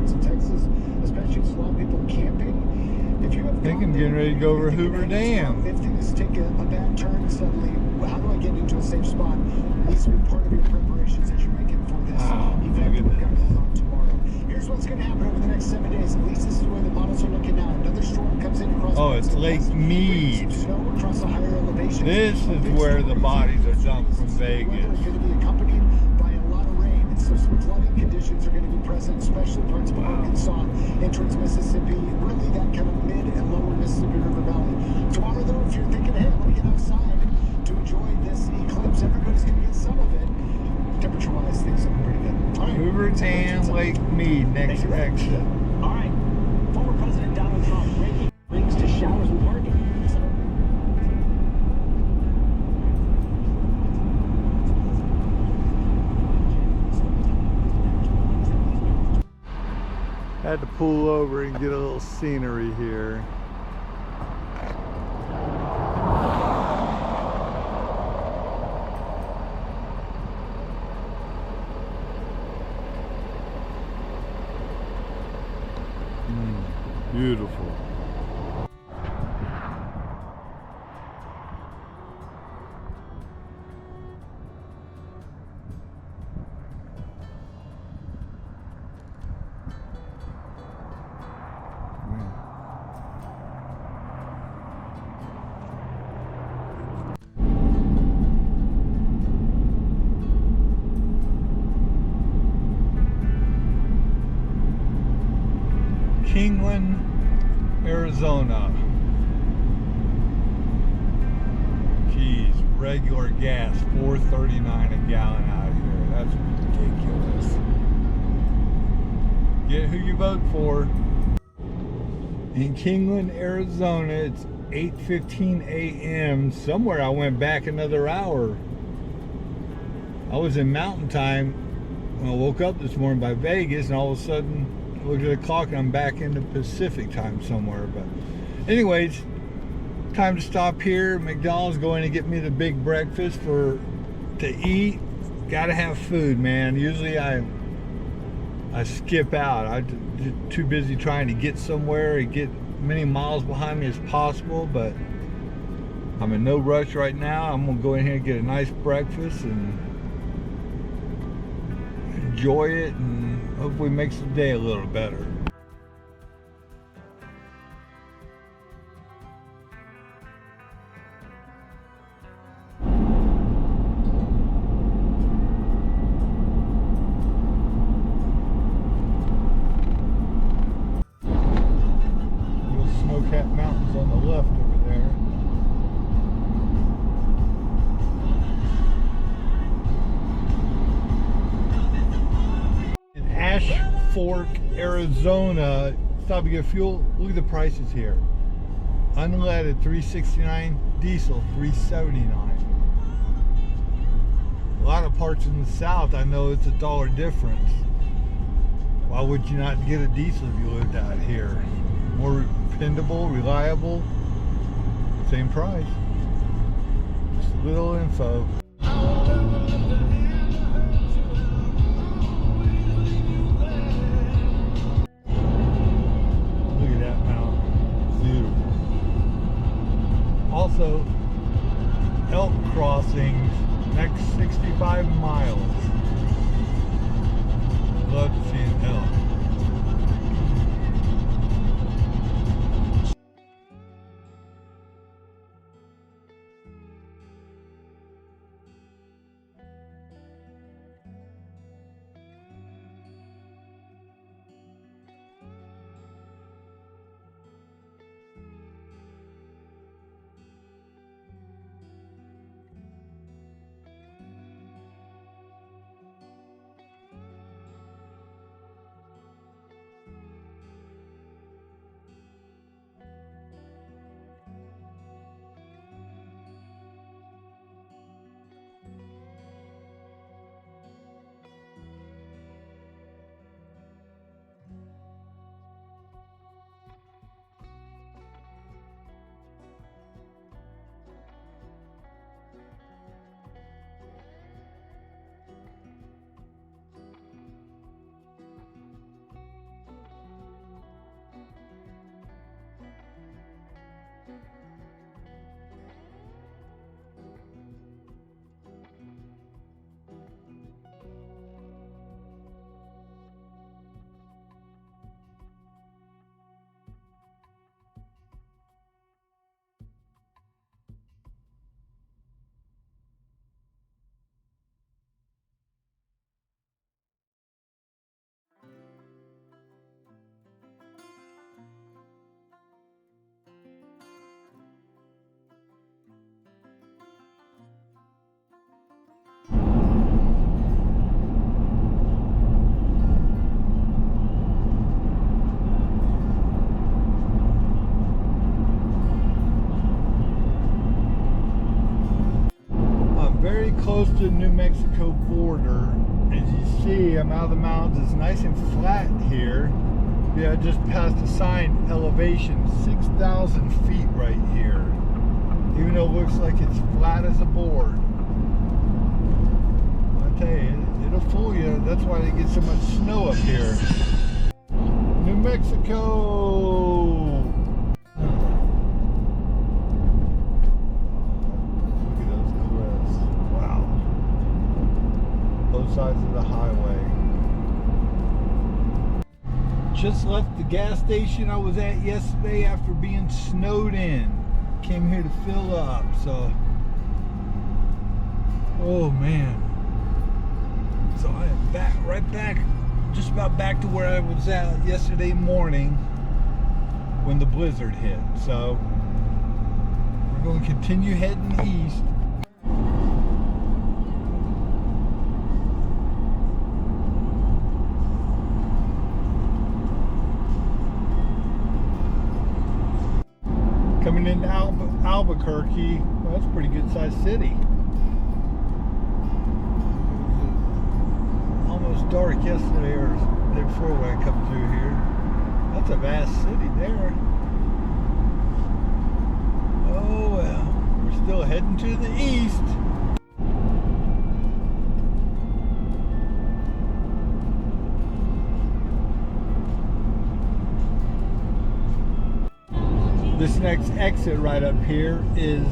parts of Texas, especially a lot of people camping. If you have I think I'm getting ready to go over Hoover Dam. If things take a bad turn suddenly, how do I get into a safe spot? This will be part of your preparations that you're making for this event that we've got going on tomorrow. Here's what's going to happen over the next 7 days. At least this is where the models are looking now. Another storm comes in across. Oh, it's Lake Meade. Snow across the higher elevations. This is where the bodies are dumped from Vegas. It's going to be accompanied by a lot of rain, and so some flooding conditions are going to be present, especially parts of Arkansas, entrance Mississippi, really that kind of mid and lower Mississippi River Valley. Tomorrow, though, if you're thinking, hey, I want to get outside to enjoy this eclipse, everybody's going to get some of it. Temperature-wise, things look pretty good. All right. Hoover Dam, Lake Meade, next exit. All right. Former President Donald Trump breaking links to showers and parking. Had to pull over and get a little scenery here. Beautiful. Kingman, Arizona. Geez, regular gas, $4.39 a gallon out here. That's ridiculous. Get who you vote for. In Kingman, Arizona, it's 8:15 a.m. Somewhere I went back another hour. I was in Mountain Time when I woke up this morning by Vegas, and all of a sudden I looked at the clock and I'm back into Pacific time somewhere. But anyways, time to stop here. McDonald's going to get me the big breakfast to eat. Gotta have food, man. Usually I skip out. I'm too busy trying to get somewhere and get many miles behind me as possible, but I'm in no rush right now. I'm gonna go in here and get a nice breakfast and enjoy it, and hopefully makes the day a little better. Little snow-capped mountains on the left over there. Ash Fork, Arizona, stop to get fuel. Look at the prices here. Unleaded $3.69, diesel $3.79. A lot of parts in the south, I know it's $1 difference. Why would you not get a diesel if you lived out here? More dependable, reliable, same price. Just a little info. Also, elk crossings next 65 miles. Love to see an elk. I'm out of the mountains. It's nice and flat here. Yeah, I just passed a sign, elevation 6,000 feet right here. Even though it looks like it's flat as a board. I tell you, it'll fool you. That's why they get so much snow up here. New Mexico! Look at those cliffs. Wow. Both sides of the highway. Just left the gas station I was at yesterday after being snowed in. Came here to fill up, so. Oh man. So I am back, right back, just about back to where I was at yesterday morning when the blizzard hit. So we're going to continue heading east. Coming into Albuquerque, well, that's a pretty good sized city. Almost dark yesterday or the day before when I come through here. That's a vast city there. Oh well, we're still heading to the east. This next exit right up here is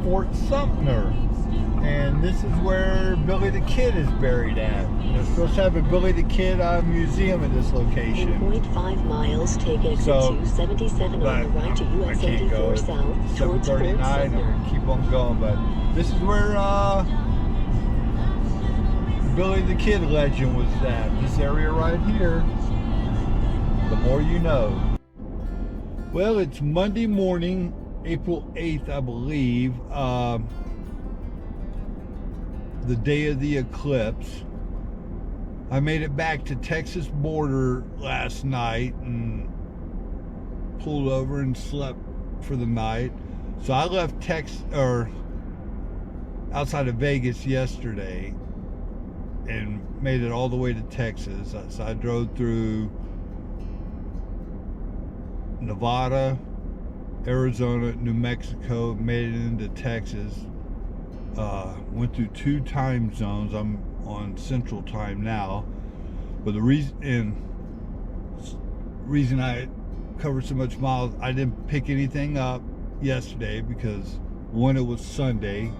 Fort Sumter, and this is where Billy the Kid is buried at. They're supposed to have a Billy the Kid museum at this this In 0.5 miles, take exit 277 on the right to US 84 South towards Fort 739. I'm Sumter. gonna keep on going, but this is where Billy the Kid legend was at. This area right here. The more you know. Well, it's Monday morning, April 8th, I believe, the day of the eclipse. I made it back to Texas border last night and pulled over and slept for the night. So I left outside of Vegas yesterday and made it all the way to Texas. So I drove through Nevada, Arizona, New Mexico, made it into Texas. Went through 2 time zones. I'm on Central Time now, but the reason I covered so much miles, I didn't pick anything up yesterday because one, it was Sunday,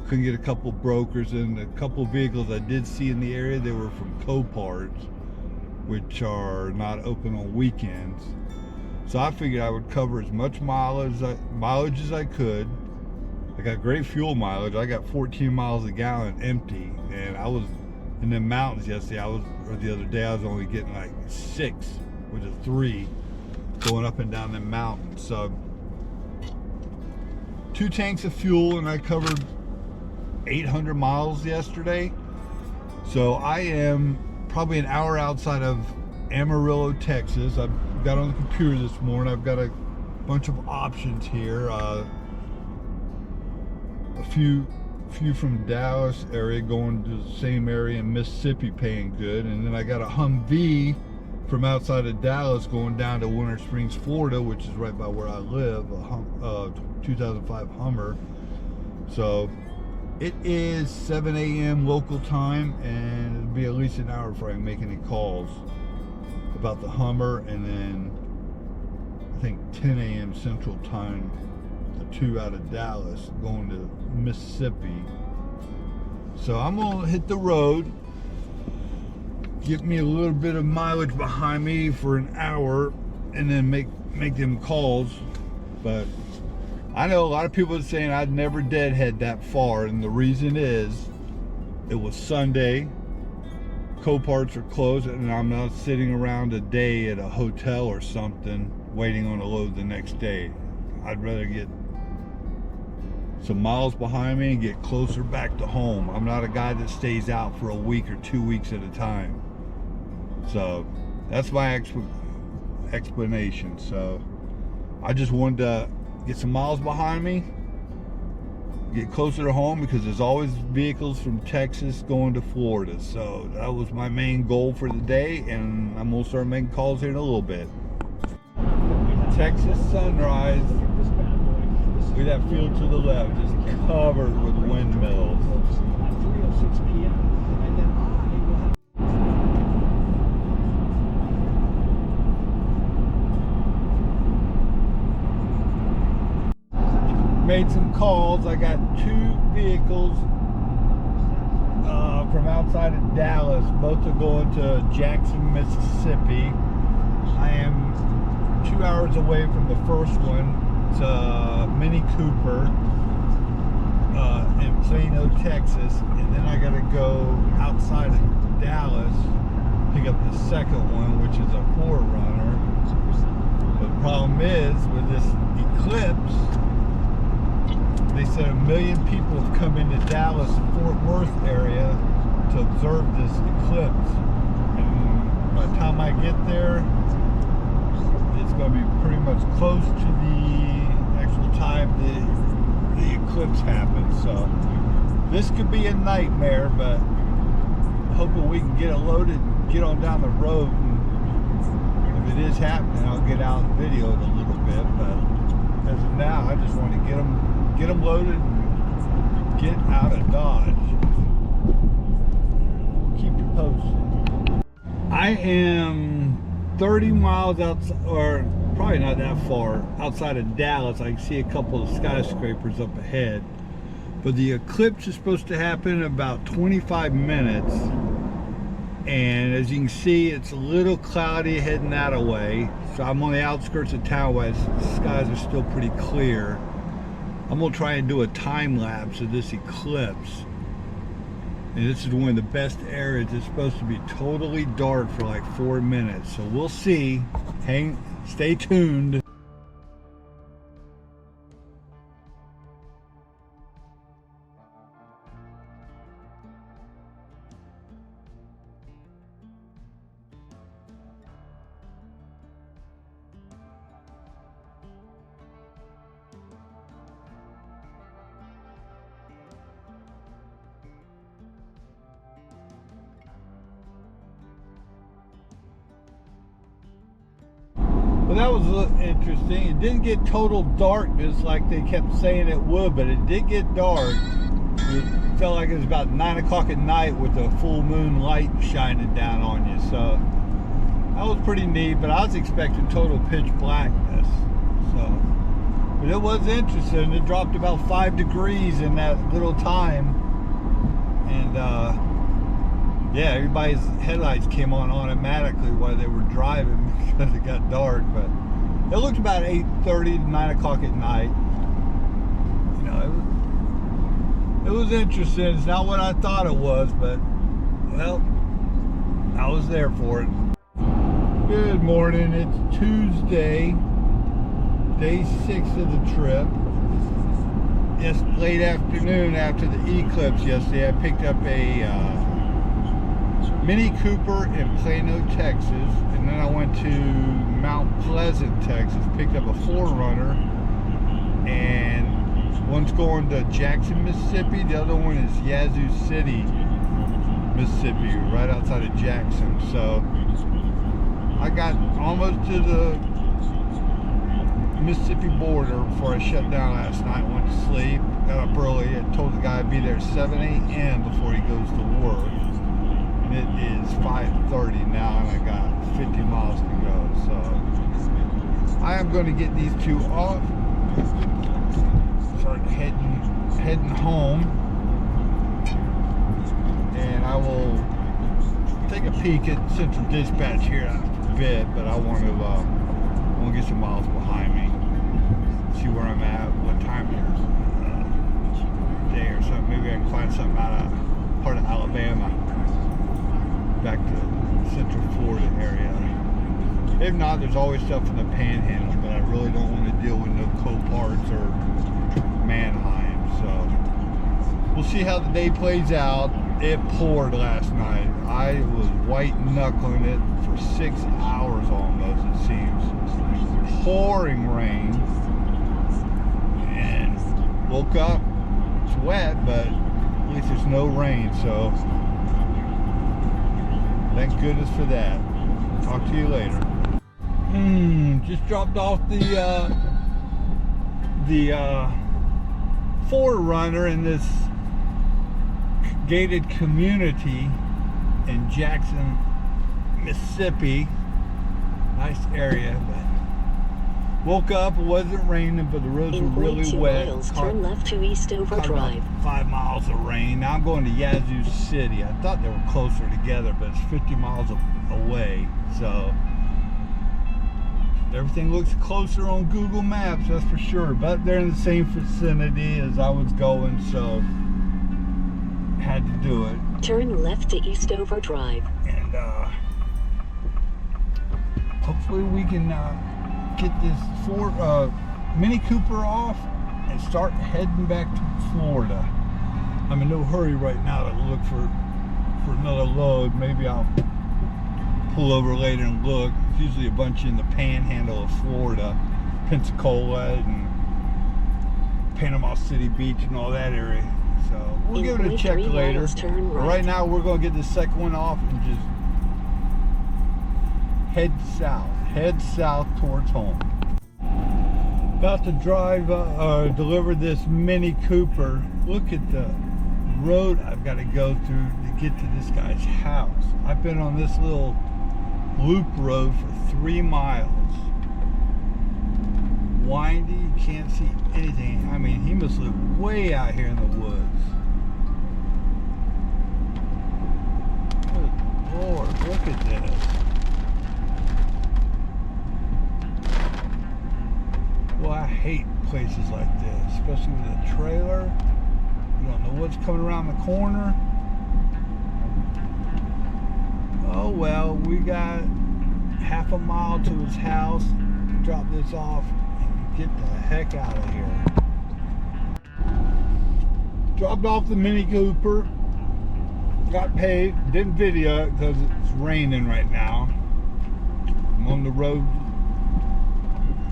couldn't get a couple brokers, and a couple vehicles I did see in the area, they were from Coparts, which are not open on weekends. So I figured I would cover as much mileage as I could. I got great fuel mileage. I got 14 miles a gallon empty, and I was in the mountains yesterday. The other day I was only getting like 6 with a 3 going up and down the mountain. So 2 tanks of fuel, and I covered 800 miles yesterday. So I am probably an hour outside of Amarillo, Texas. I got on the computer this morning. I've got a bunch of options here. A few from Dallas area going to the same area in Mississippi paying good, and then I got a Humvee from outside of Dallas going down to Winter Springs, Florida, which is right by where I live, a 2005 Hummer. So it is 7 a.m. local time, and it'll be at least an hour before I can make any calls about the Hummer, and then I think 10 a.m. Central Time, the 2 out of Dallas going to Mississippi. So I'm gonna hit the road, get me a little bit of mileage behind me for an hour, and then make them calls. But I know a lot of people are saying I'd never deadhead that far, and the reason is it was Sunday. Coparts are closed, and I'm not sitting around a day at a hotel or something waiting on a load the next day. I'd rather get some miles behind me and get closer back to home. I'm not a guy that stays out for a week or 2 weeks at a time. So that's my explanation. So I just wanted to get some miles behind me get closer to home because there's always vehicles from Texas going to Florida. So that was my main goal for the day, and I'm gonna start making calls here in a little bit. Texas sunrise. Look at that field to the left, just covered with windmills. At 3:06 p.m. and then I will have Made some calls. I got 2 vehicles from outside of Dallas. Both are going to Jackson, Mississippi. I am 2 hours away from the first one. It's a Mini Cooper in Plano, Texas, and then I got to go outside of Dallas, pick up the second one, which is a 4Runner. But the problem is with this eclipse, they said 1 million people have come into Dallas, Fort Worth area to observe this eclipse, and by the time I get there, it's going to be pretty much close to the actual time the eclipse happens. So this could be a nightmare, but hoping we can get it loaded and get on down the road. And if it is happening, I'll get out and video it a little bit. But as of now, I just want to get them loaded and get out of Dodge. Keep you posted. I am 30 miles outside, or probably not that far, outside of Dallas. I can see a couple of skyscrapers up ahead. But the eclipse is supposed to happen in about 25 minutes. And as you can see, it's a little cloudy heading that way. So I'm on the outskirts of town where the skies are still pretty clear. I'm gonna try and do a time lapse of this eclipse. And this is one of the best areas. It's supposed to be totally dark for like 4 minutes. So we'll see. Stay tuned. Well, that was a little interesting. It didn't get total darkness like they kept saying it would, but it did get dark. It felt like it was about 9 o'clock at night with the full moon light shining down on you. So that was pretty neat, but I was expecting total pitch blackness. So, but it was interesting. It dropped about 5 degrees in that little time. And yeah, everybody's headlights came on automatically while they were driving because it got dark. But it looked about 8:30 to 9 o'clock at night. You know, it was interesting. It's not what I thought it was, but well, I was there for it. Good morning. It's Tuesday, day 6 of the trip. Yes, late afternoon after the eclipse yesterday, I picked up a Mini Cooper in Plano, Texas, and then I went to Mount Pleasant, Texas, picked up a 4Runner, and one's going to Jackson, Mississippi, the other one is Yazoo City, Mississippi, right outside of Jackson. So I got almost to the Mississippi border before I shut down last night. Went to sleep, got up early. I told the guy I'd be there at 7 a.m. before he goes to work. And it is 5:30 now, and I got 50 miles to go. So I am going to get these 2 off. Start heading home, and I will take a peek at Central Dispatch here after a bit. But I want to get some miles behind me, see where I'm at, what time it is, day or something. Maybe I can find something out of part of Alabama, back to Central Florida area. If not, there's always stuff in the Panhandle, but I really don't want to deal with no Coparts or Manheim. So we'll see how the day plays out. It poured last night. I was white knuckling it for 6 hours almost, it seems. Pouring rain, and woke up It's wet, but at least there's no rain, so thank goodness for that. Talk to you later. Just dropped off the Forerunner in this gated community in Jackson, Mississippi. Nice area, but woke up, it wasn't raining, but the roads were really wet. Miles, turn left to Eastover Drive. 5 miles of rain. Now I'm going to Yazoo City. I thought they were closer together, but it's 50 miles away. So everything looks closer on Google Maps, that's for sure. But they're in the same vicinity as I was going, so had to do it. Turn left to Eastover Drive. And hopefully we can get this Ford Mini Cooper off and start heading back to Florida. I'm in no hurry right now to look for another load. Maybe I'll pull over later and look. There's usually a bunch in the panhandle of Florida, Pensacola and Panama City Beach and all that area. So we'll give it a check later. Right now we're going to get the second one off and just head south towards home. About to drive deliver this Mini Cooper. Look at the road I've got to go through to get to this guy's house. I've been on this little loop road for 3 miles. Windy, you can't see anything. I mean, he must live way out here in the woods. Good Lord, look at this. Well, I hate places like this, especially with a trailer. You don't know what's coming around the corner. Oh well, we got half a mile to his house. Drop this off and get the heck out of here. Dropped off the Mini Cooper. Got paid. Didn't video it because it's raining right now. I'm on the road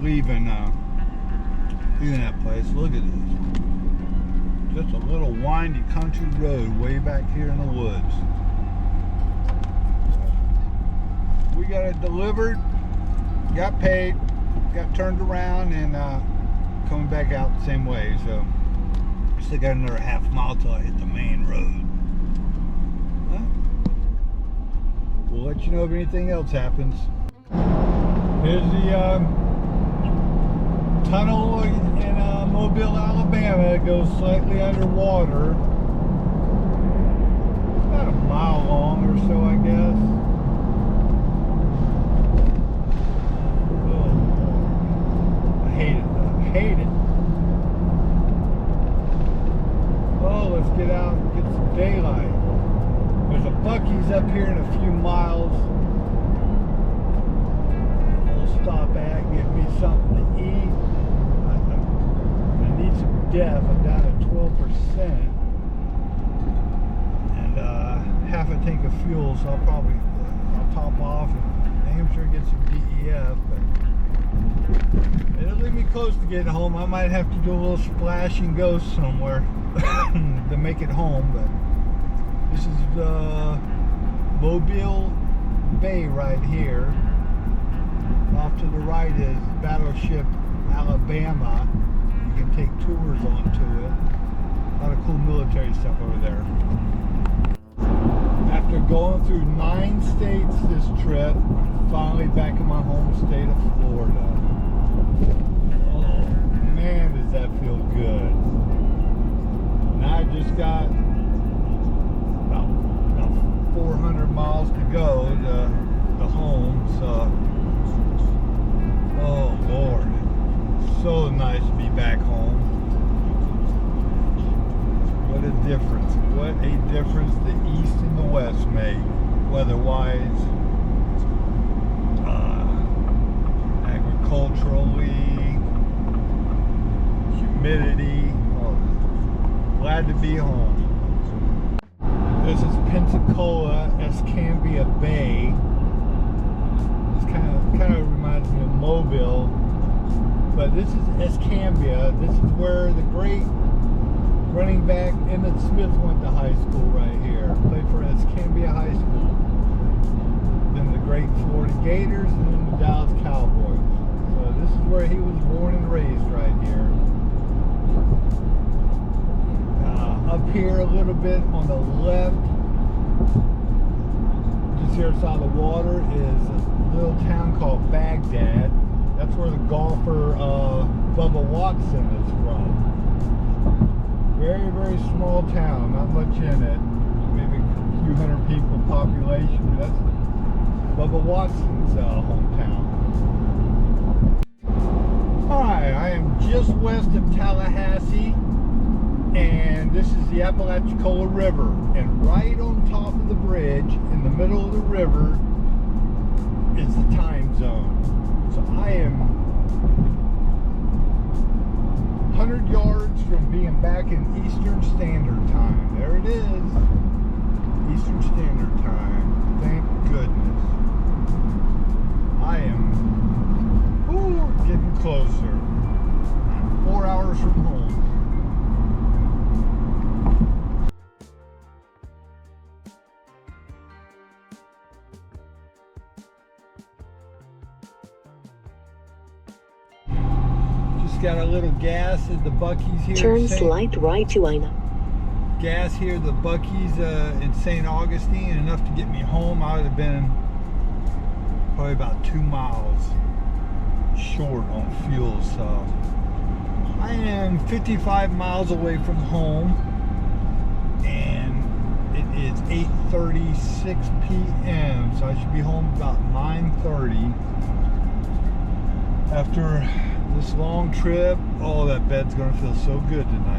leaving that place. Look at this. Just a little windy country road way back here in the woods. We got it delivered, got paid, got turned around, and coming back out the same way. So still got another half mile till I hit the main road. We'll let you know if anything else happens. Here's the tunnel in Mobile, Alabama. It goes slightly underwater. It's about a mile long or so, I guess. Oh, I hate it though. I hate it. Oh, let's get out and get some daylight. There's a Buc-ee's up here in a few miles. We'll stop at, get me something to eat. I need some def. I'm down at 12%. And half a tank of fuel, so I'll top off and damn sure get some DEF. But it'll leave me close to getting home. I might have to do a little splash and go somewhere to make it home. But this is Mobile Bay right here. Off to the right is Battleship Alabama. You can take tours onto it. A lot of cool military stuff over there. After going through 9 states this trip, I'm finally back in my home state of Florida. Oh man, does that feel good. Now I just got about 400 miles to go to home, so oh Lord, it's so nice to be back home. What a difference. What a difference the East and the West make, weather-wise, agriculturally, humidity. Oh, glad to be home. This is Pensacola, Escambia Bay. This kind of reminds me of Mobile, but this is Escambia. This is where the great running back Emmett Smith went to high school right here. Played for Escambia High School. Then the great Florida Gators, and then the Dallas Cowboys. So this is where he was born and raised right here. Up here a little bit on the left, just here outside the water, is a little town called Baghdad. That's where the golfer Bubba Watson is from. Very, very small town, not much in it. Maybe a few hundred people population. That's Bubba Watson's hometown. Hi, I am just west of Tallahassee, and this is the Apalachicola River. And right on top of the bridge, in the middle of the river, is the time zone. So I am 100 yards from being back in Eastern Standard Time. There it is. Eastern Standard Time. Thank goodness. I am getting closer. I'm 4 hours from home. Got a little gas at the Buc-ee's here. Turn slight right to Ina. Gas here at the Buc-ee's in St. Augustine, enough to get me home. I would have been probably about 2 miles short on fuel. So I am 55 miles away from home, and it is 8:36 p.m. So I should be home about 9:30 after this long trip. Oh, that bed's gonna feel so good tonight.